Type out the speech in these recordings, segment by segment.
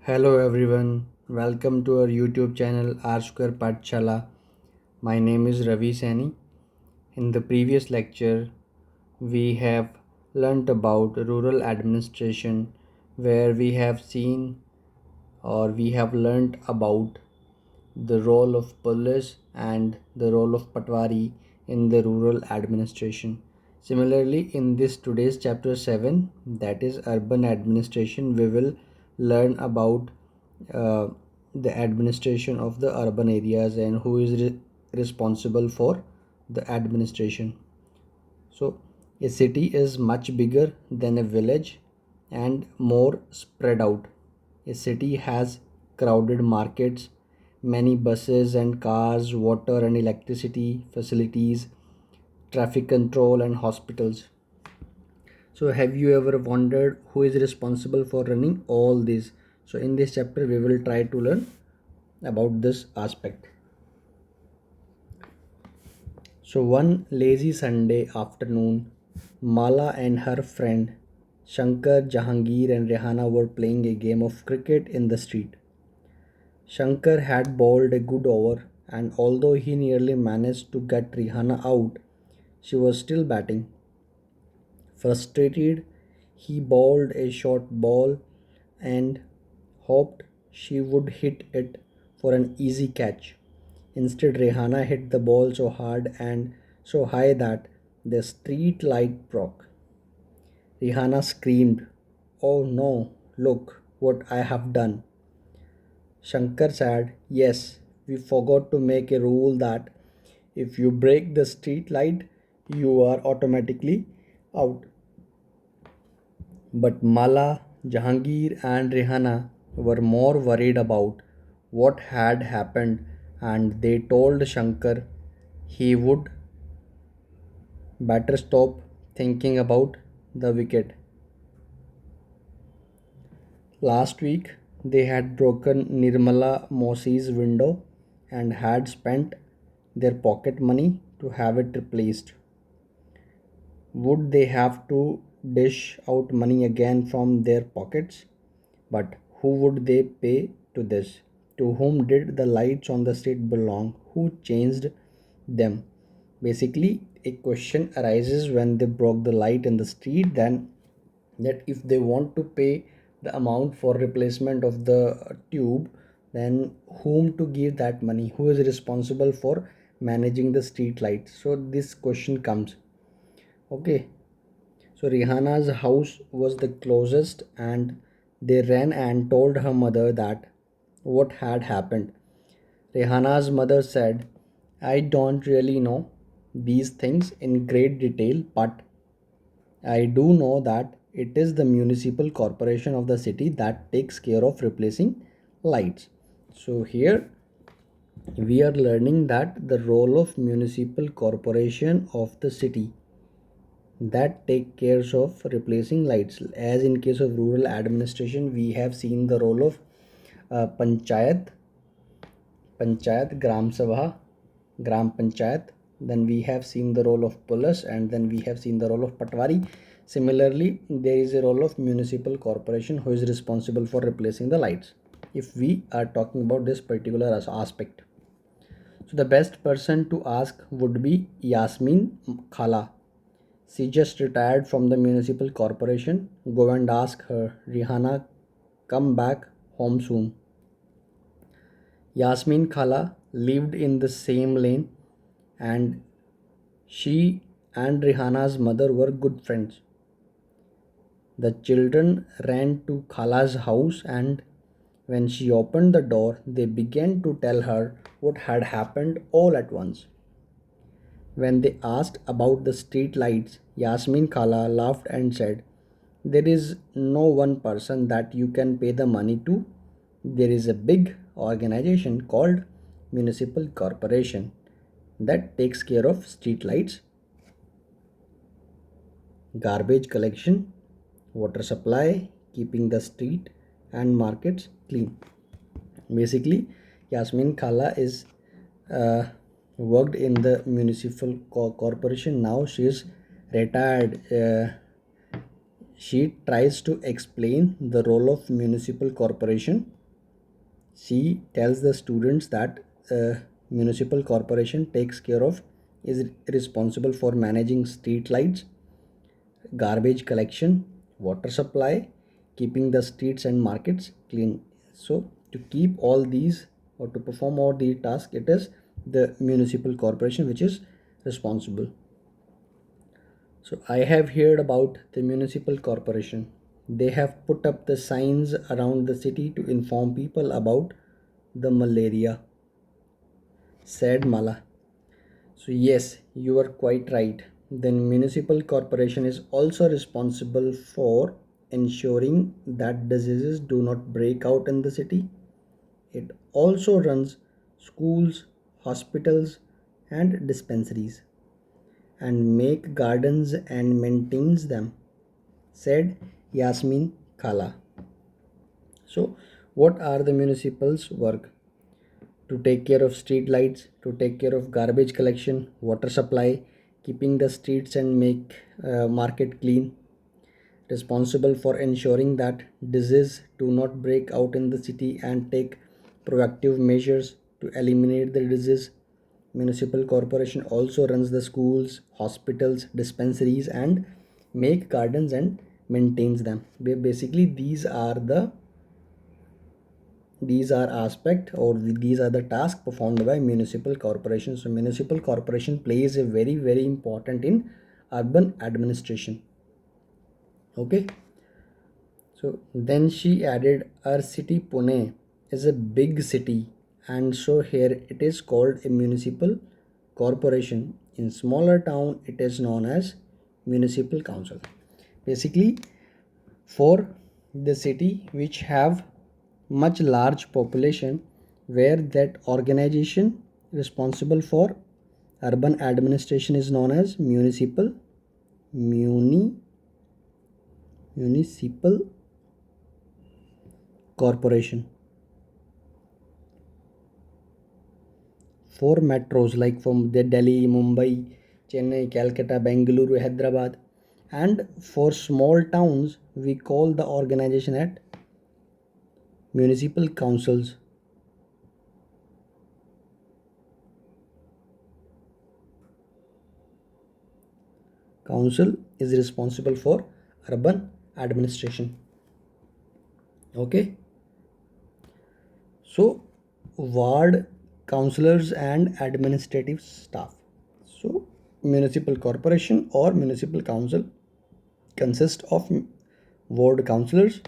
Hello everyone, welcome to our YouTube channel R Square Pathshala. My name is Ravi Sani. In the previous lecture, we have learnt about rural administration where we have seen or we have learnt about the role of police and the role of patwari in the rural administration. Similarly, in this today's chapter 7, that is urban administration, we will learn about uh, the administration of the urban areas and who is responsible for the administration. So, a city is much bigger than a village and more spread out. A city has crowded markets, many buses and cars, water and electricity facilities, traffic control, and hospitals. So, have you ever wondered who is responsible for running all these? So, in this chapter, we will try to learn about this aspect. So one lazy Sunday afternoon, Mala and her friend Shankar, Jahangir, and Rehana were playing a game of cricket in the street. Shankar had bowled a good over, and although he nearly managed to get Rehana out, she was still batting. Frustrated, he bowled a short ball and hoped she would hit it for an easy catch. Instead, Rehana hit the ball so hard and so high that the street light broke. Rehana screamed, "Oh no, look what I have done." Shankar said, "Yes, we forgot to make a rule that if you break the street light, you are automatically out." But Mala, Jahangir, and Rehana were more worried about what had happened, and they told Shankar he would better stop thinking about the wicket. Last week, they had broken Nirmala Mosi's window and had spent their pocket money to have it replaced. Would they have to dish out money again from their pockets? But who would they pay to this? To whom did the lights on the street belong? Who changed them? Basically, a question arises when they broke the light in the street, then that if they want to pay the amount for replacement of the tube, then whom to give that money? Who is responsible for managing the street lights? So this question comes. Okay, so Rihana's house was the closest, and they ran and told her mother that what had happened. Rihana's mother said, "I don't really know these things in great detail, but I do know that it is the municipal corporation of the city that takes care of replacing lights." So here we are learning that the role of municipal corporation of the city that take cares of replacing lights. As in case of rural administration, we have seen the role of panchayat, gram sabha, gram panchayat. Then we have seen the role of police, and then we have seen the role of patwari. Similarly, there is a role of municipal corporation who is responsible for replacing the lights, if we are talking about this particular aspect. So the best person to ask would be Yasmin Khala. She just retired from the municipal corporation. Go and ask her. Rihanna, come back home soon. Yasmin Khala lived in the same lane, and she and Rihanna's mother were good friends. The children ran to Khala's house, and when she opened the door, they began to tell her what had happened all at once. When they asked about the street lights, Yasmin Khala laughed and said, "There is no one person that you can pay the money to. There is a big organization called Municipal Corporation that takes care of street lights, garbage collection, water supply, keeping the street and markets clean." Basically, Yasmin Khala is uh, worked in the municipal corporation. Now she is retired. She tries to explain the role of municipal corporation. She tells the students that municipal corporation takes care of, is responsible for managing street lights, garbage collection, water supply, keeping the streets and markets clean. So to keep all these or to perform all the tasks, it is the municipal corporation which is responsible. So I have heard about the municipal corporation. They have put up the signs around the city to inform people about the malaria, said Mala. So yes, you are quite right. Then municipal corporation is also responsible for ensuring that diseases do not break out in the city. It also runs schools, hospitals and dispensaries and make gardens and maintains them, said Yasmin Khala. So what are the municipal's work? To take care of street lights, to take care of garbage collection, water supply, keeping the streets and make market clean, responsible for ensuring that disease do not break out in the city and take proactive measures to eliminate the disease. Municipal corporation also runs the schools, hospitals, dispensaries and make gardens and maintains them. Basically these are aspect or these are the tasks performed by municipal corporation. So municipal corporation plays a very important in urban administration. Okay, so then she added our city Pune is a big city, and so here it is called a municipal corporation. In smaller town it is known as municipal council. Basically, for the city which have much large population, where that organization responsible for urban administration is known as muni municipal corporation. For metros like from the Delhi, Mumbai, Chennai, Calcutta, Bengaluru, Hyderabad, and for small towns we call the organization at municipal councils. Council is responsible for urban administration. Okay, so ward councillors and administrative staff. So municipal corporation or municipal council consist of ward councillors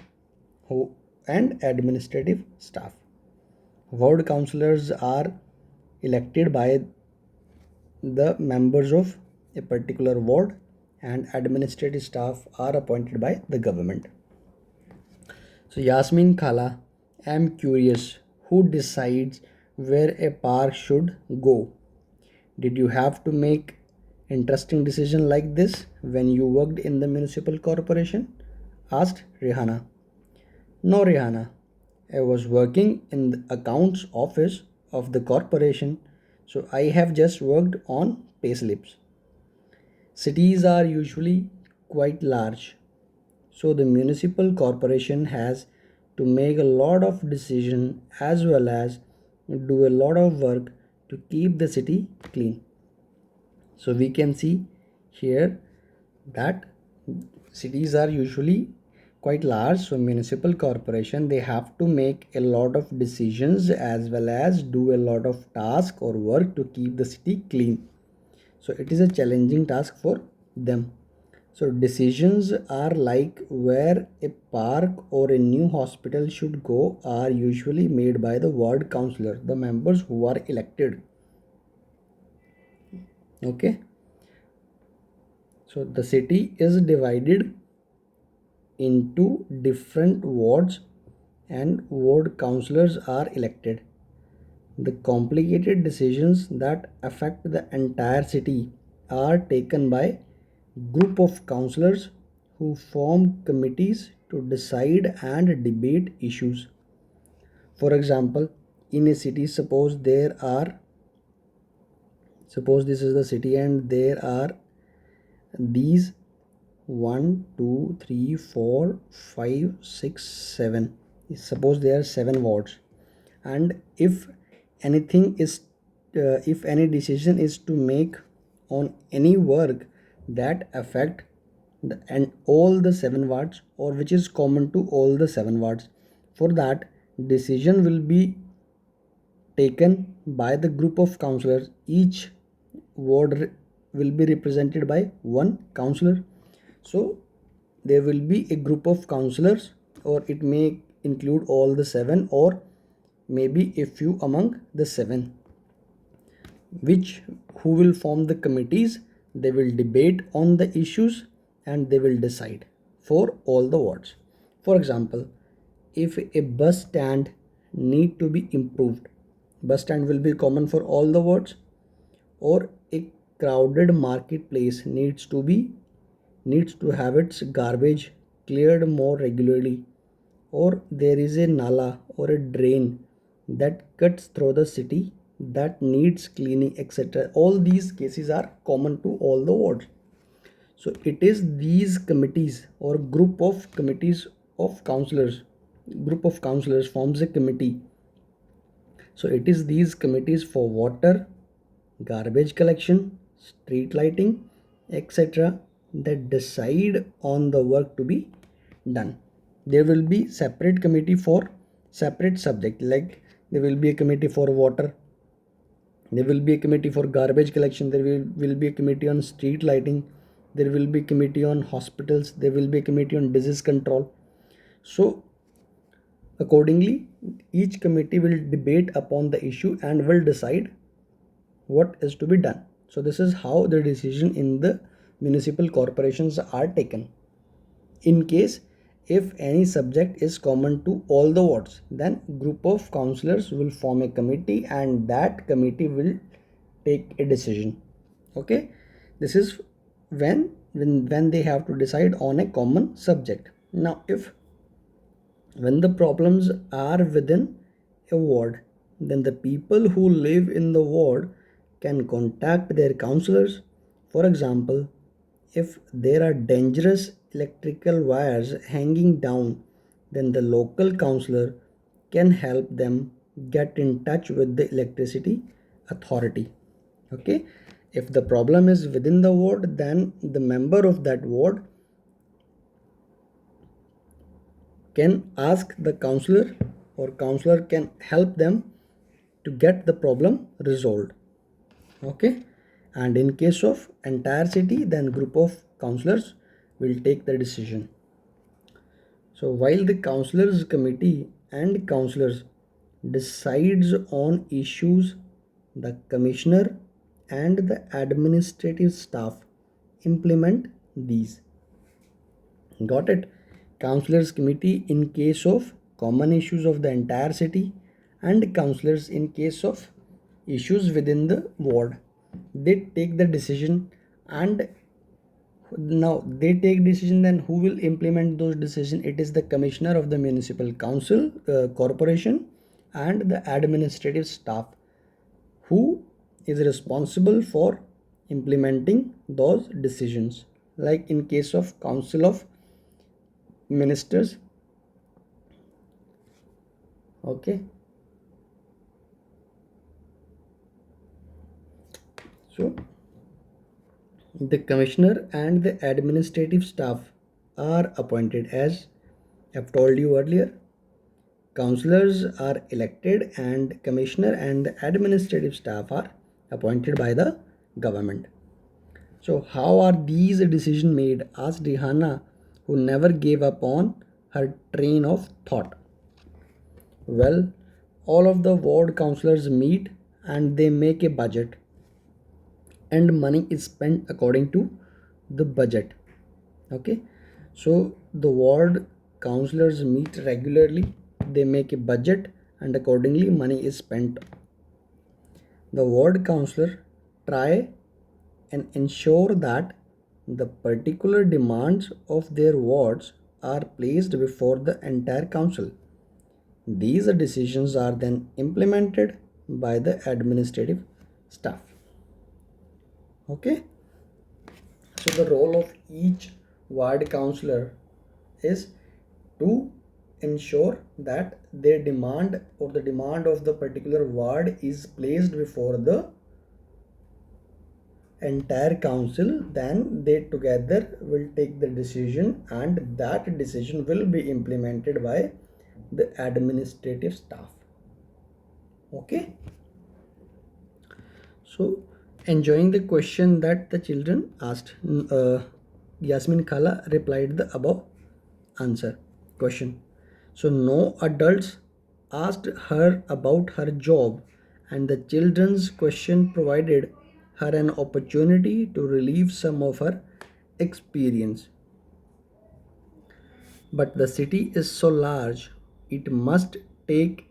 who and administrative staff. Ward councillors are elected by the members of a particular ward, and administrative staff are appointed by the government. So Yasmin Khala, I'm curious, who decides where a park should go? Did you have to make interesting decision like this when you worked in the municipal corporation? Asked Rihanna. No, Rihanna. I was working in the accounts office of the corporation, so I have just worked on payslips. Cities are usually quite large, so the municipal corporation has to make a lot of decision as well as do a lot of work to keep the city clean. So we can see here that cities are usually quite large, so municipal corporation they have to make a lot of decisions as well as do a lot of task or work to keep the city clean. So it is a challenging task for them. So decisions are like where a park or a new hospital should go are usually made by the ward councillor, the members who are elected. Okay, so the city is divided into different wards and ward councillors are elected. The complicated decisions that affect the entire city are taken by group of councillors who form committees to decide and debate issues. For example, in a city, suppose this is the city and there are these 1, 2, 3, 4, 5, 6, 7. Suppose there are 7 wards, and anything is if any decision is to make on any work that affect and all the 7 wards, or which is common to all the 7 wards, for that decision will be taken by the group of councillors. Each ward will be represented by one councillor. So there will be a group of councillors, or it may include all the 7, or maybe a few among the 7, which who will form the committees. They will debate on the issues and they will decide for all the wards. For example, if a bus stand need to be improved, bus stand will be common for all the wards, or a crowded marketplace needs to have its garbage cleared more regularly, or there is a nala or a drain that cuts through the city that needs cleaning, etc. All these cases are common to all the wards. So it is these committees or group of councillors forms a committee. So it is these committees for water, garbage collection, street lighting, etc. that decide on the work to be done. There will be separate committee for separate subject, like there will be a committee for water, there will be a committee for garbage collection, will be a committee on street lighting, there will be a committee on hospitals, there will be a committee on disease control. So accordingly, each committee will debate upon the issue and will decide what is to be done. So this is how the decision in the municipal corporations are taken. In case if any subject is common to all the wards, then group of councillors will form a committee and that committee will take a decision. Okay, this is when they have to decide on a common subject. Now if when the problems are within a ward, then the people who live in the ward can contact their councillors. For example, if there are dangerous electrical wires hanging down, then the local councillor can help them get in touch with the electricity authority. Okay, if the problem is within the ward, then the member of that ward can ask the counselor, or counselor can help them to get the problem resolved. Okay, and in case of entire city, then group of counselors will take the decision. So while the counselors committee and counselors decides on issues, the commissioner and the administrative staff implement these. Got it? Counselors committee in case of common issues of the entire city, and counselors in case of issues within the ward. They take the decision, and now they take decision, then who will implement those decisions? It is the commissioner of the municipal council corporation and the administrative staff who is responsible for implementing those decisions. Like in case of council of ministers. Okay, so the commissioner and the administrative staff are appointed. As I've told you earlier, councillors are elected and commissioner and the administrative staff are appointed by the government. So how are these decisions made? Asked Rihanna, who never gave up on her train of thought. Well, all of the ward councillors meet and they make a budget, and money is spent according to the budget. Okay, so the ward councillors meet regularly, they make a budget, and accordingly money is spent. The ward councillor try and ensure that the particular demands of their wards are placed before the entire council. These decisions are then implemented by the administrative staff. Okay, so the role of each ward councillor is to ensure that their demand or the demand of the particular ward is placed before the entire council. Then they together will take the decision, and that decision will be implemented by the administrative staff. Okay, so enjoying the question that the children asked, Yasmin Khala replied the above answer question. So no adults asked her about her job, and the children's question provided her an opportunity to relieve some of her experience. But the city is so large, it must take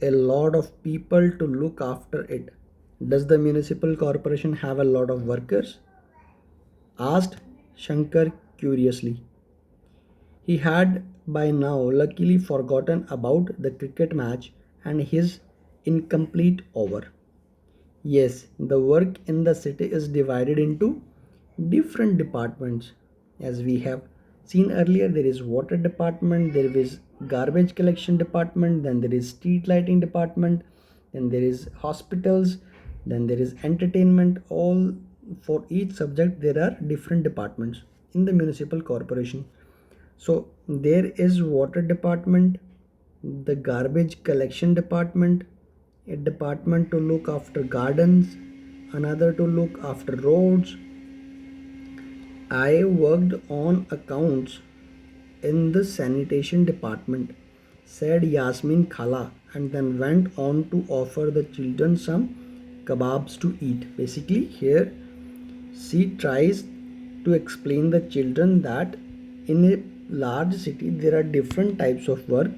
a lot of people to look after it. Does the municipal corporation have a lot of workers? Asked Shankar curiously. He had by now luckily forgotten about the cricket match and his incomplete over. Yes, the work in the city is divided into different departments. As we have seen earlier, there is water department, there is garbage collection department, then there is street lighting department, then there is hospitals, then there is entertainment. All for each subject there are different departments in the municipal corporation. So there is water department, the garbage collection department, a department to look after gardens, another to look after roads. I worked on accounts in the sanitation department, said Yasmin Khala, and then went on to offer the children some kebabs to eat. Basically, here she tries to explain the children that in a large city there are different types of work,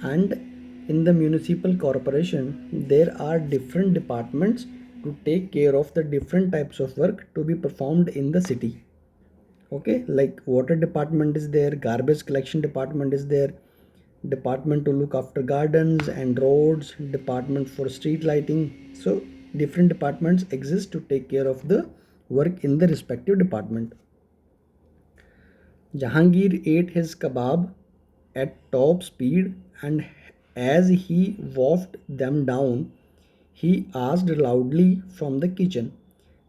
and in the municipal corporation there are different departments to take care of the different types of work to be performed in the city. Okay, like water department is there, garbage collection department is there, department to look after gardens and roads, department for street lighting. So different departments exist to take care of the work in the respective department. Jahangir ate his kebab at top speed, and as he wolfed them down he asked loudly from the kitchen,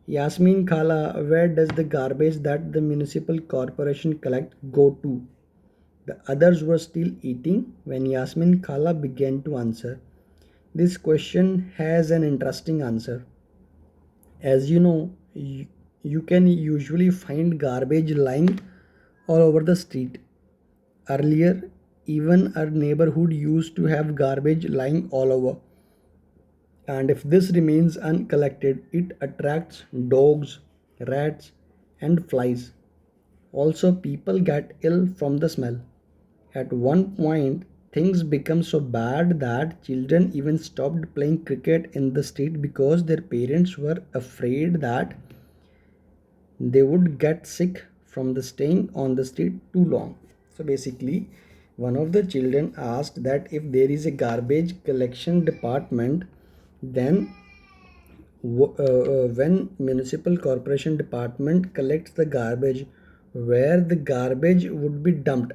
Yasmin Khala, where does the garbage that the municipal corporation collect go to? The others were still eating when Yasmin Khala began to answer. This question has an interesting answer. As you know, you can usually find garbage lying all over the street. Earlier, even our neighborhood used to have garbage lying all over. And if this remains uncollected, it attracts dogs, rats, and flies. Also, people get ill from the smell. At one point, things become so bad that children even stopped playing cricket in the street because their parents were afraid that they would get sick from the staying on the street too long. So basically, one of the children asked that if there is a garbage collection department, then when municipal corporation department collects the garbage, where the garbage would be dumped?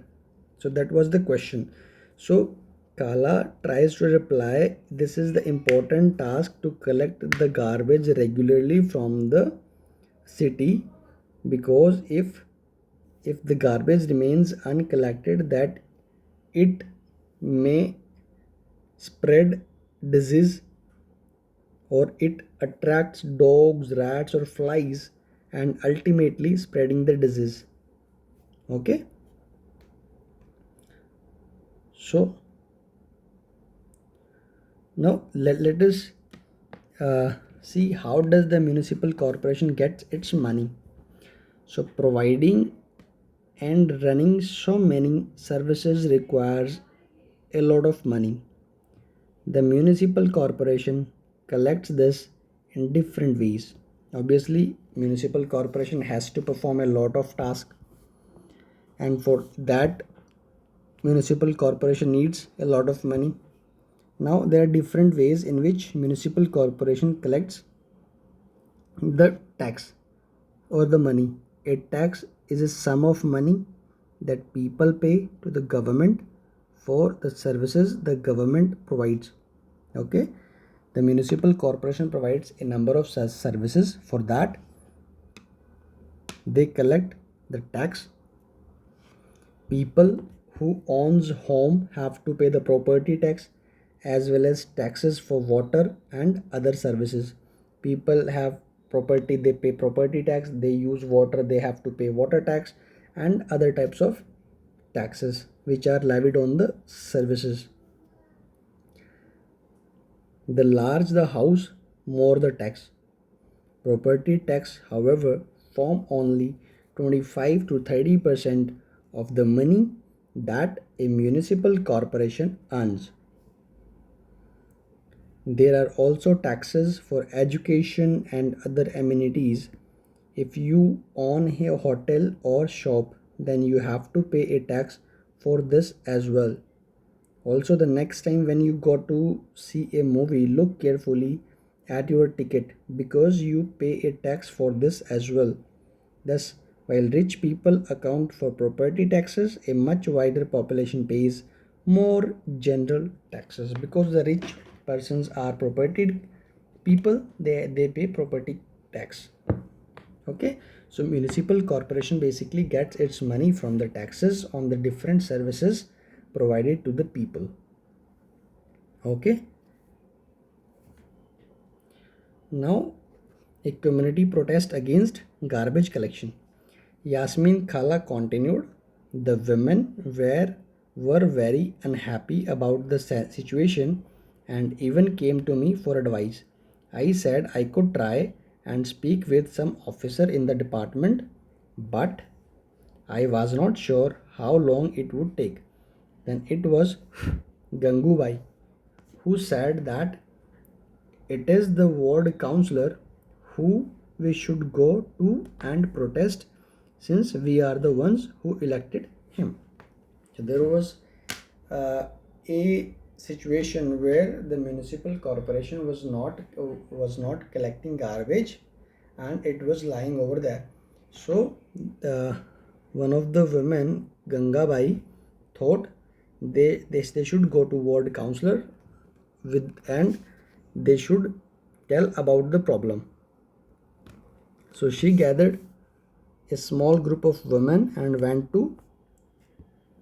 So that was the question. So Kala tries to reply, this is the important task to collect the garbage regularly from the city, because if the garbage remains uncollected, that it may spread disease, or it attracts dogs, rats, or flies, and ultimately spreading the disease. Okay, so now let us see how does the municipal corporation get its money. So providing and running so many services requires a lot of money. The municipal corporation collects this in different ways. Obviously, municipal corporation has to perform a lot of tasks, and for that municipal corporation needs a lot of money. Now there are different ways in which municipal corporation collects the tax or the money. A tax is a sum of money that people pay to the government for the services the government provides. Okay, the municipal corporation provides a number of such services. For that, they collect the tax. People who owns home have to pay the property tax as well as taxes for water and other services. People have property, they pay property tax. They use water, they have to pay water tax and other types of taxes which are levied on the services. The large the house, more the tax. Property tax, however, form only 25 to 30% of the money that a municipal corporation earns. There are also taxes for education and other amenities. If you own a hotel or shop, then you have to pay a tax for this as well. Also, the next time when you go to see a movie, look carefully at your ticket because you pay a tax for this as well. Thus, while rich people account for property taxes, a much wider population pays more general taxes because the rich persons are property people, they pay property tax. Okay, so municipal corporation basically gets its money from the taxes on the different services provided to the people. Okay, now a community protest against garbage collection. Yasmin Khala continued, the women were very unhappy about the situation and even came to me for advice. I said I could try and speak with some officer in the department, but I was not sure how long it would take. Then it was Gangubai who said that it is the ward councillor who we should go to and protest since we are the ones who elected him. So there was uh, a situation where the municipal corporation was not collecting garbage and it was lying over there. So one of the women, Gangabai, thought they should go to ward councillor with and they should tell about the problem. So she gathered a small group of women and went to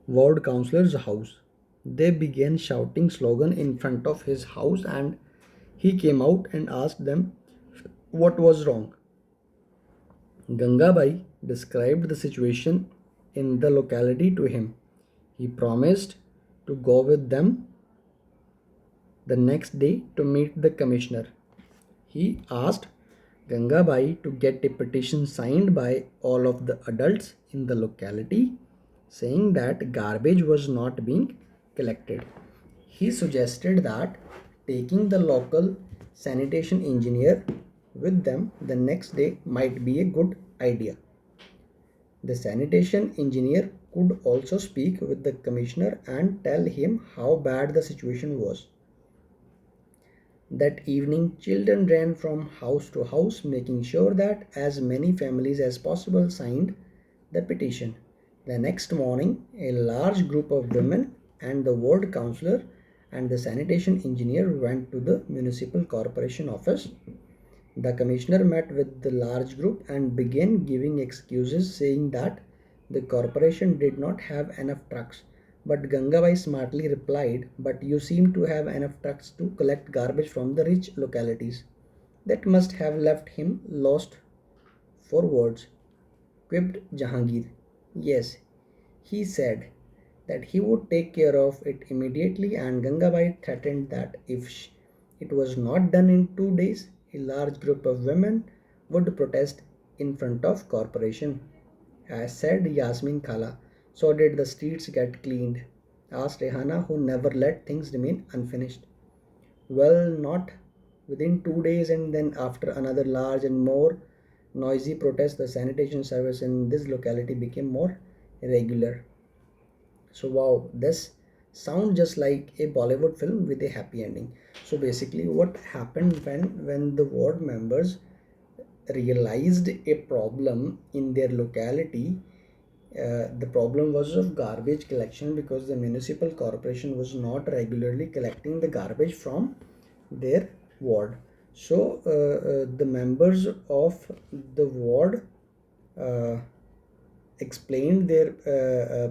ward councillor's house. They began shouting slogan in front of his house and he came out and asked them what was wrong. Gangabai described the situation in the locality to him. He promised to go with them the next day to meet the commissioner. He asked Gangabai to get a petition signed by all of the adults in the locality saying that garbage was not being collected. He suggested that taking the local sanitation engineer with them the next day might be a good idea. The sanitation engineer could also speak with the commissioner and tell him how bad the situation was. That evening, children ran from house to house, making sure that as many families as possible signed the petition. The next morning, a large group of women and the ward councillor and the sanitation engineer went to the municipal corporation office. The commissioner met with the large group and began giving excuses saying that the corporation did not have enough trucks. But Gangabai smartly replied, but you seem to have enough trucks to collect garbage from the rich localities. That must have left him lost for words, quipped Jahangir. Yes, he said that he would take care of it immediately, and Gangabai threatened that if it was not done in 2 days, a large group of women would protest in front of corporation. As said Yasmin Khala, so did the streets get cleaned? Asked Rehana, who never let things remain unfinished. Well, not within 2 days, and then after another large and more noisy protest, the sanitation service in this locality became more regular. So wow, this sound just like a Bollywood film with a happy ending. So basically, what happened when the ward members realized a problem in their locality, The problem was of garbage collection because the municipal corporation was not regularly collecting the garbage from their ward. So the members of the ward uh, explained their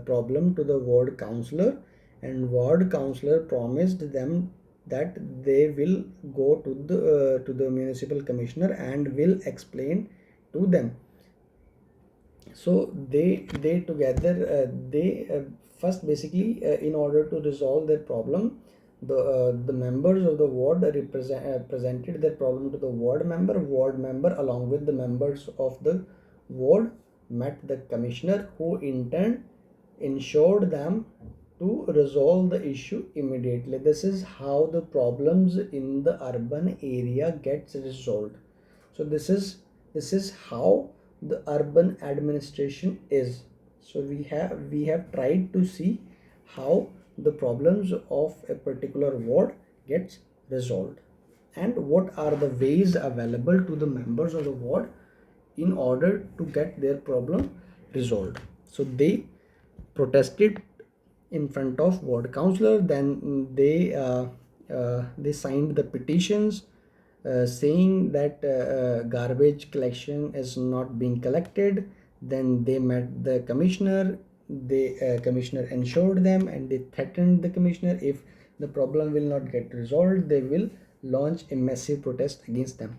problem to the ward councillor, and ward councillor promised them that they will go to the municipal commissioner and will explain to them. So they together they first basically in order to resolve their problem, the members of the ward presented their problem to the ward member along with the members of the ward met the commissioner, who in turn ensured them to resolve the issue immediately. This is how the problems in the urban area gets resolved. So this is how the urban administration is. So we have tried to see how the problems of a particular ward gets resolved and what are the ways available to the members of the ward in order to get their problem resolved. So they protested in front of ward councillor, then they signed the petitions saying that garbage collection is not being collected. Then they met the commissioner. The commissioner ensured them and they threatened the commissioner, if the problem will not get resolved, they will launch a massive protest against them.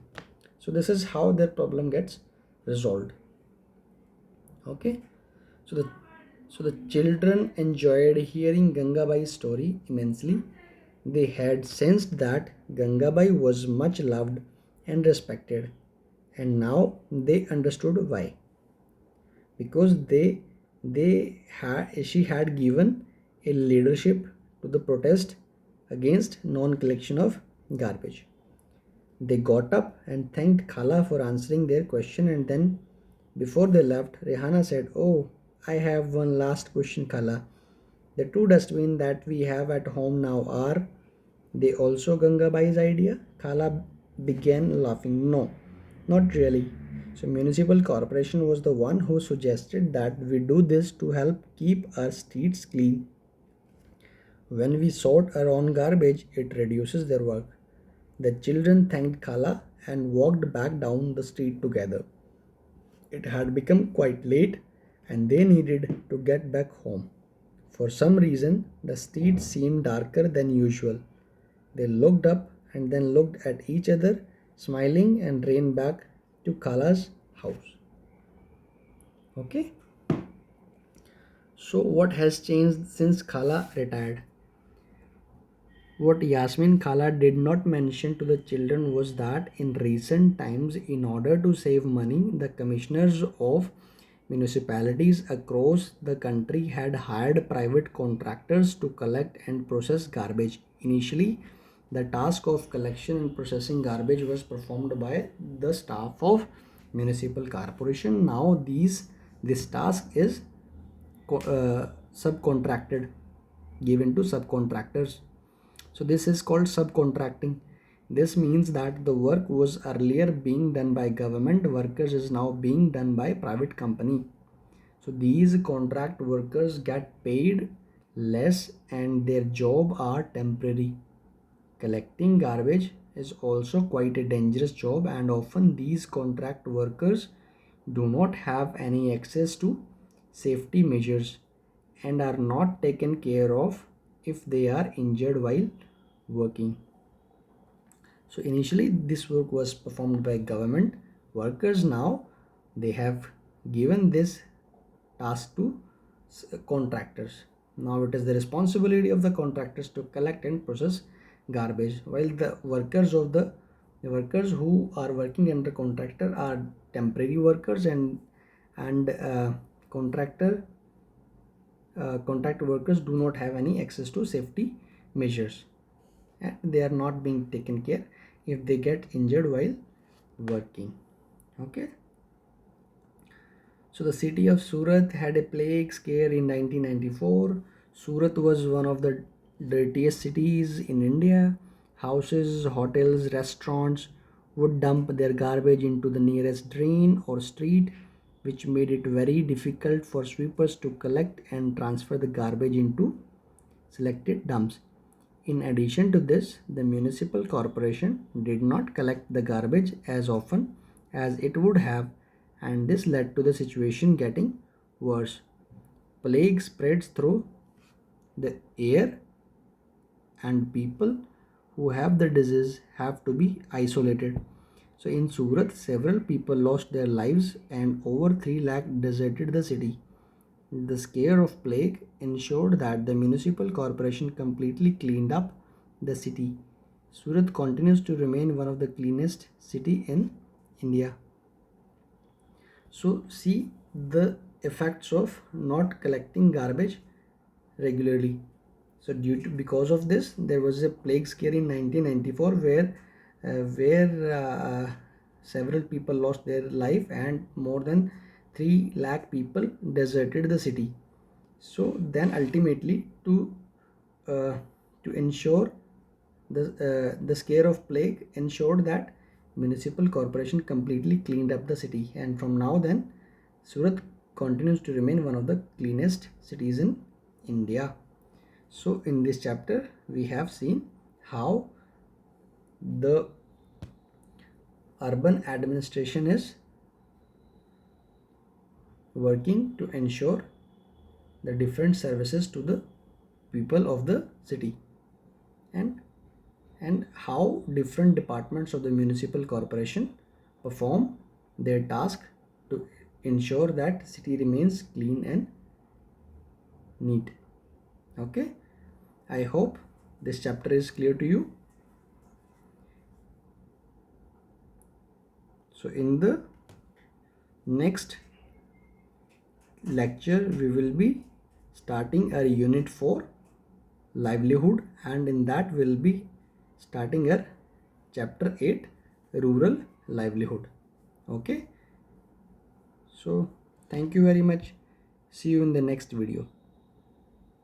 So this is how their problem gets resolved. Okay, so the children enjoyed hearing Gangabai's story immensely. They had sensed that Gangabai was much loved and respected, and now they understood why. Because she had given a leadership to the protest against non-collection of garbage. They got up and thanked Khala for answering their question, and then before they left, Rehana said, "Oh, I have one last question, Khala. The two dustbins that we have at home now, are they also Gangabai's idea?" Khala began laughing. "No, not really. So municipal corporation was the one who suggested that we do this to help keep our streets clean. When we sort our own garbage, it reduces their work." The children thanked Khala and walked back down the street together. It had become quite late and they needed to get back home. For some reason, the street seemed darker than usual. They looked up and then looked at each other, smiling, and ran back to Khala's house. Okay? So, what has changed since Khala retired? What Yasmin Khala did not mention to the children was that in recent times, in order to save money, the commissioners of municipalities across the country had hired private contractors to collect and process garbage. Initially, the task of collection and processing garbage was performed by the staff of municipal corporation. Now, this task is subcontracted, given to subcontractors. So this is called subcontracting. This means that the work was earlier being done by government workers is now being done by private company. So these contract workers get paid less and their job are temporary. Collecting garbage is also quite a dangerous job, and often these contract workers do not have any access to safety measures and are not taken care of if they are injured while working. So initially this work was performed by government workers. Now they have given this task to contractors. Now it is the responsibility of the contractors to collect and process garbage, while the workers who are working under contractor are temporary workers, and contractor contract workers do not have any access to safety measures and they are not being taken care if they get injured while working. Okay, so the city of Surat had a plague scare in 1994. Surat was one of the dirtiest cities in India. Houses, hotels, restaurants would dump their garbage into the nearest drain or street. which made it very difficult for sweepers to collect and transfer the garbage into selected dumps. In addition to this, the municipal corporation did not collect the garbage as often as it would have, and this led to the situation getting worse. Plague spreads through the air, and people who have the disease have to be isolated. So in Surat, several people lost their lives and over 3 lakh deserted the city. The scare of plague ensured that the municipal corporation completely cleaned up the city. Surat continues to remain one of the cleanest city in India. So see the effects of not collecting garbage regularly. So because of this, there was a plague scare in 1994 where several people lost their life and more than 3 lakh people deserted the city. So then ultimately uh, to ensure the scare of plague ensured that municipal corporation completely cleaned up the city, and from now then Surat continues to remain one of the cleanest cities in India. So in this chapter we have seen how the urban administration is working to ensure the different services to the people of the city, and how different departments of the municipal corporation perform their task to ensure that city remains clean and neat. Okay, I hope this chapter is clear to you. So in the next lecture we will be starting our unit 4 livelihood, and in that we'll be starting our chapter 8 rural livelihood. Okay, so thank you very much. See you in the next video.